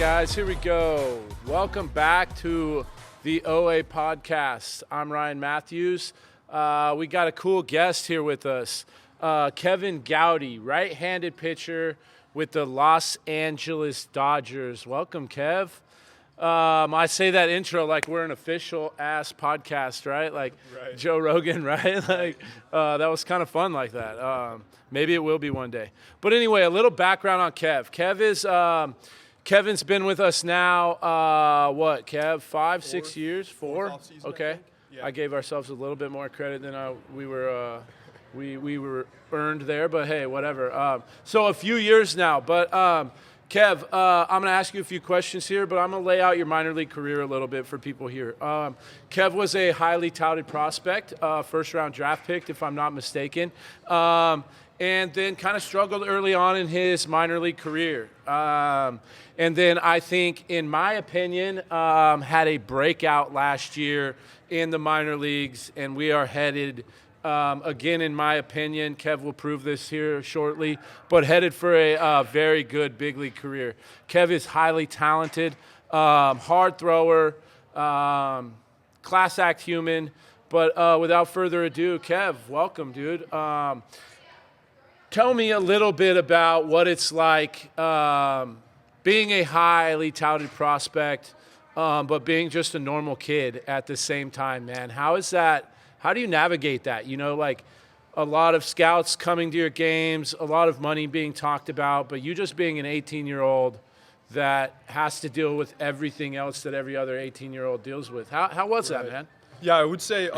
guys, here we go. Welcome back to the OA podcast. I'm Ryan Mattheus. We got a cool guest here with us, Kevin Gowdy, right-handed pitcher with the Los Angeles Dodgers. Welcome, Kev. I say that intro like we're an official-ass podcast, right? Like right. Joe Rogan, right? Like that was kind of fun like that. Maybe it will be one day. But anyway, a little background on Kev. Kevin's been with us now, Kev, 5, 6 years? 4? Okay. Yeah. I gave ourselves a little bit more credit than we were earned there, but hey, whatever. So a few years now, but Kev, I'm going to ask you a few questions here, but I'm going to lay out your minor league career a little bit for people here. Kev was a highly touted prospect, first-round draft pick, if I'm not mistaken, and then kind of struggled early on in his minor league career. And then I think, in my opinion, had a breakout last year in the minor leagues, and we are headed again, in my opinion, Kev will prove this here shortly, but headed for a very good big league career. Kev is highly talented, hard thrower, class act human. But without further ado, Kev, welcome, dude. Tell me a little bit about what it's like being a highly touted prospect, but being just a normal kid at the same time, man. How is that? How do you navigate that? You know, like a lot of scouts coming to your games, a lot of money being talked about, but you just being an 18-year-old that has to deal with everything else that every other 18-year-old deals with. How was that, man? Yeah, I would say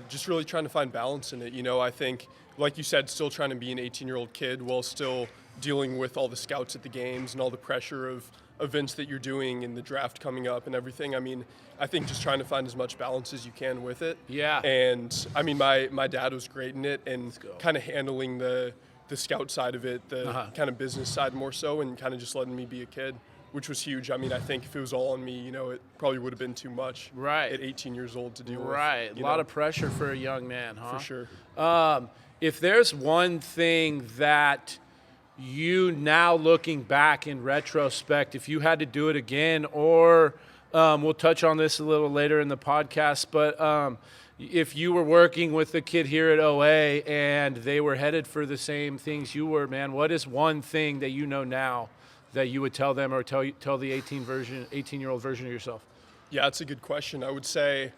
just really trying to find balance in it. You know, I think, like you said, still trying to be an 18-year-old kid while still dealing with all the scouts at the games and all the pressure of events that you're doing and the draft coming up and everything. I mean, I think just trying to find as much balance as you can with it. Yeah. And I mean, my dad was great in it and kind of handling the scout side of it, the kind of business side more so, and kind of just letting me be a kid, which was huge. I mean, I think if it was all on me, you know, it probably would have been too much at 18 years old to deal with. Right. A lot of pressure for a young man, huh? For sure. If there's one thing that you now looking back in retrospect, if you had to do it again, or we'll touch on this a little later in the podcast, but if you were working with a kid here at OA and they were headed for the same things you were, man, what is one thing that you know now that you would tell them or tell the 18-year-old version of yourself? Yeah, that's a good question. I would say,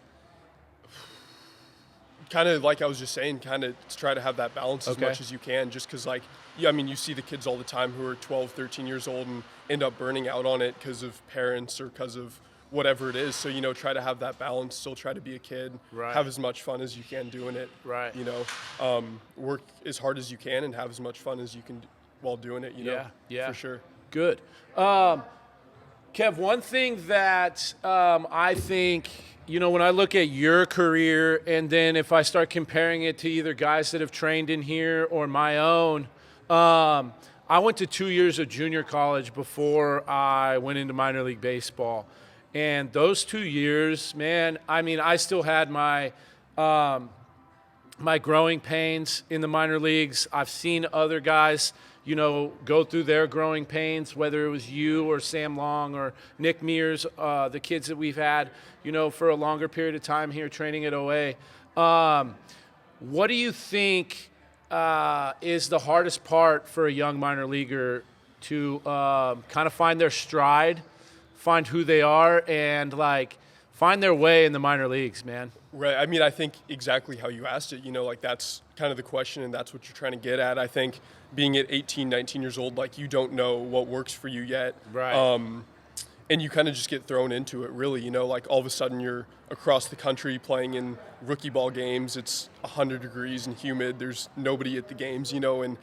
kind of like I was just saying, kind of try to have that balance as much as you can, just because, like, yeah, I mean, you see the kids all the time who are 12, 13 years old and end up burning out on it because of parents or because of whatever it is. So, you know, try to have that balance, still try to be a kid, have as much fun as you can doing it, you know, work as hard as you can and have as much fun as you can while doing it, you know, for sure. Good. Kev, one thing that I think, you know, when I look at your career and then if I start comparing it to either guys that have trained in here or my own, I went to 2 years of junior college before I went into minor league baseball. And those 2 years, man, I mean, I still had my my growing pains in the minor leagues. I've seen other guys, you know, go through their growing pains, whether it was you or Sam Long or Nick Mears, the kids that we've had, you know, for a longer period of time here training at OA. What do you think is the hardest part for a young minor leaguer to kind of find their stride, find who they are, and, like, find their way in the minor leagues, man? Right. I mean, I think exactly how you asked it, you know, like that's kind of the question and that's what you're trying to get at. I think being at 18, 19 years old, like you don't know what works for you yet. Right. And you kind of just get thrown into it, really, you know, like all of a sudden you're across the country playing in rookie ball games. It's 100 degrees and humid. There's nobody at the games, you know, and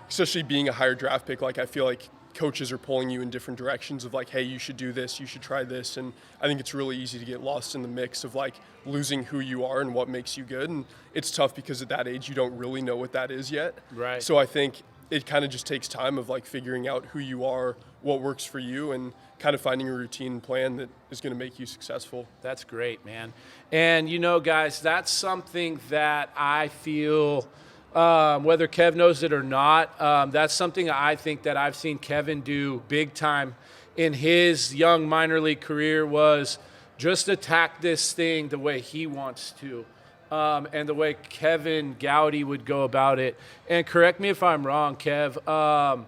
especially being a higher draft pick, like I feel like coaches are pulling you in different directions of like, hey, you should do this, you should try this. And I think it's really easy to get lost in the mix of like losing who you are and what makes you good. And it's tough because at that age, you don't really know what that is yet. Right. So I think it kind of just takes time of like figuring out who you are, what works for you, and kind of finding a routine plan that is going to make you successful. That's great, man. And, you know, guys, that's something that I feel, whether Kev knows it or not, that's something I think that I've seen Kevin do big time in his young minor league career was just attack this thing the way he wants to. And the way Kevin Gowdy would go about it. And correct me if I'm wrong, Kev,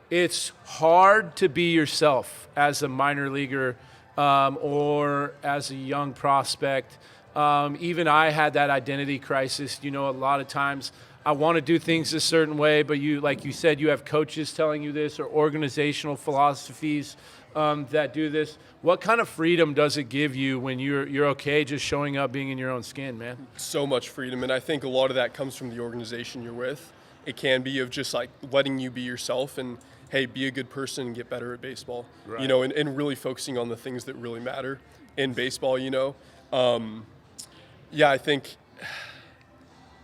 it's hard to be yourself as a minor leaguer or as a young prospect. Even I had that identity crisis. A lot of times I want to do things a certain way, but like you said, you have coaches telling you this or organizational philosophies that do this. What kind of freedom does it give you when you're okay just showing up, being in your own skin, man? So much freedom, and I think a lot of that comes from the organization you're with. It can be of just like letting you be yourself and, hey, be a good person and get better at baseball. Right. And really focusing on the things that really matter in baseball. I think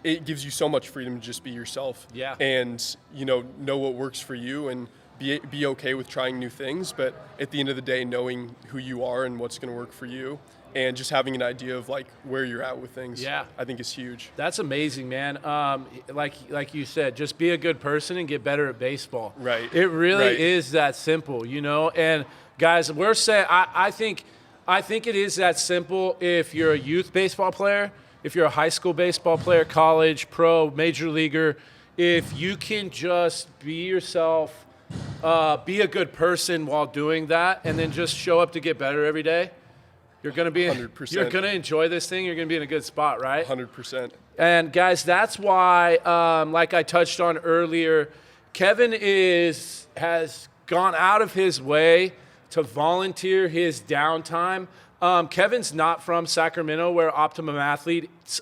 it gives you so much freedom to just be yourself. Yeah. And know what works for you and be okay with trying new things, but at the end of the day, knowing who you are and what's going to work for you, and just having an idea of like where you're at with things. Yeah, I think is huge. That's amazing, man. Like you said, just be a good person and get better at baseball. Right. It really is that simple, And guys, we're saying I think it is that simple. If you're a youth baseball player, if you're a high school baseball player, college, pro, major leaguer, if you can just be yourself. Be a good person while doing that, and then just show up to get better every day. You're going to be 100%. You're going to enjoy this thing. You're going to be in a good spot, right? 100%. And guys, that's why, like I touched on earlier, Kevin has gone out of his way to volunteer his downtime. Kevin's not from Sacramento, where Optimum Athletes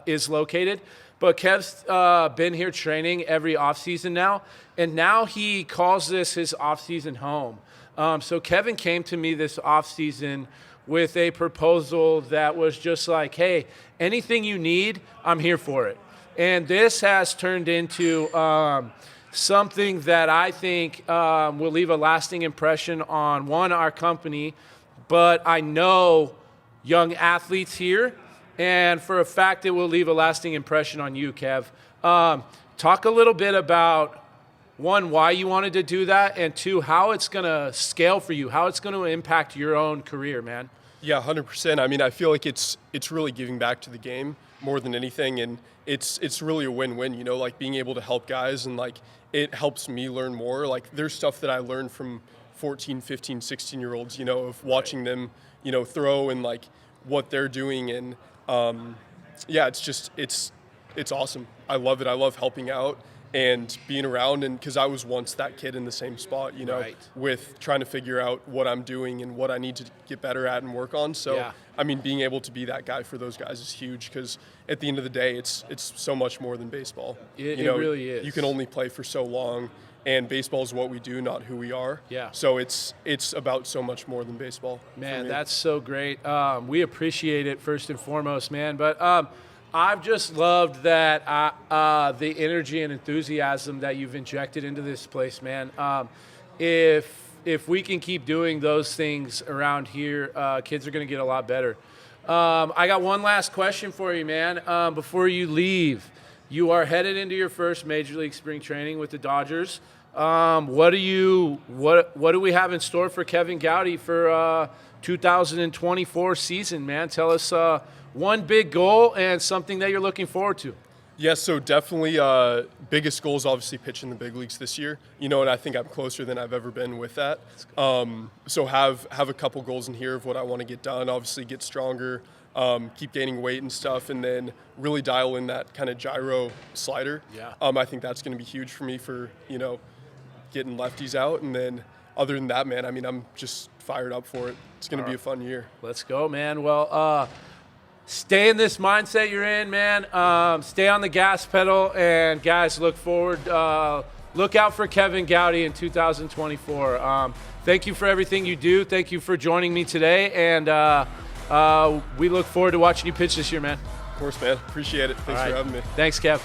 is located. But Kev's been here training every offseason now, and now he calls this his offseason home. So Kevin came to me this offseason with a proposal that was just like, hey, anything you need, I'm here for it. And this has turned into something that I think will leave a lasting impression on, one, our company, but I know young athletes here. And for a fact, it will leave a lasting impression on you, Kev. Talk a little bit about, one, why you wanted to do that, and two, how it's going to scale for you, how it's going to impact your own career, man. Yeah, 100%. I mean, I feel like it's really giving back to the game more than anything, and it's really a win-win, like being able to help guys, and like it helps me learn more. Like there's stuff that I learned from 14, 15, 16-year-olds, of watching them, throw and like what they're doing, and it's awesome. I love it. I love helping out and being around, and because I was once that kid in the same spot, with trying to figure out what I'm doing and what I need to get better at and work on. So, yeah. I mean, being able to be that guy for those guys is huge, because at the end of the day, it's so much more than baseball. It really is. You can only play for so long, and baseball is what we do, not who we are. Yeah. So it's about so much more than baseball. Man, that's so great. We appreciate it first and foremost, man. But I've just loved that the energy and enthusiasm that you've injected into this place, man. If we can keep doing those things around here, kids are going to get a lot better. I got one last question for you, man. Before you leave, you are headed into your first Major League spring training with the Dodgers. What do we have in store for Kevin Gowdy for 2024 season, man? Tell us one big goal and something that you're looking forward to. Yeah, so definitely biggest goal is obviously pitching the big leagues this year. And I think I'm closer than I've ever been with that. So have a couple goals in here of what I want to get done. Obviously get stronger, keep gaining weight and stuff, and then really dial in that kind of gyro slider. Yeah. I think that's going to be huge for me for, getting lefties out. And then other than that, man, I mean, I'm just fired up for it. It's going to be a fun year. Let's go, man. Well, stay in this mindset you're in, man. Stay on the gas pedal, and guys, look out for Kevin Gowdy in 2024. Thank you for everything you do. Thank you for joining me today, and we look forward to watching you pitch this year, man. Of course, man. Appreciate it. Thanks for having me. Thanks, Kev.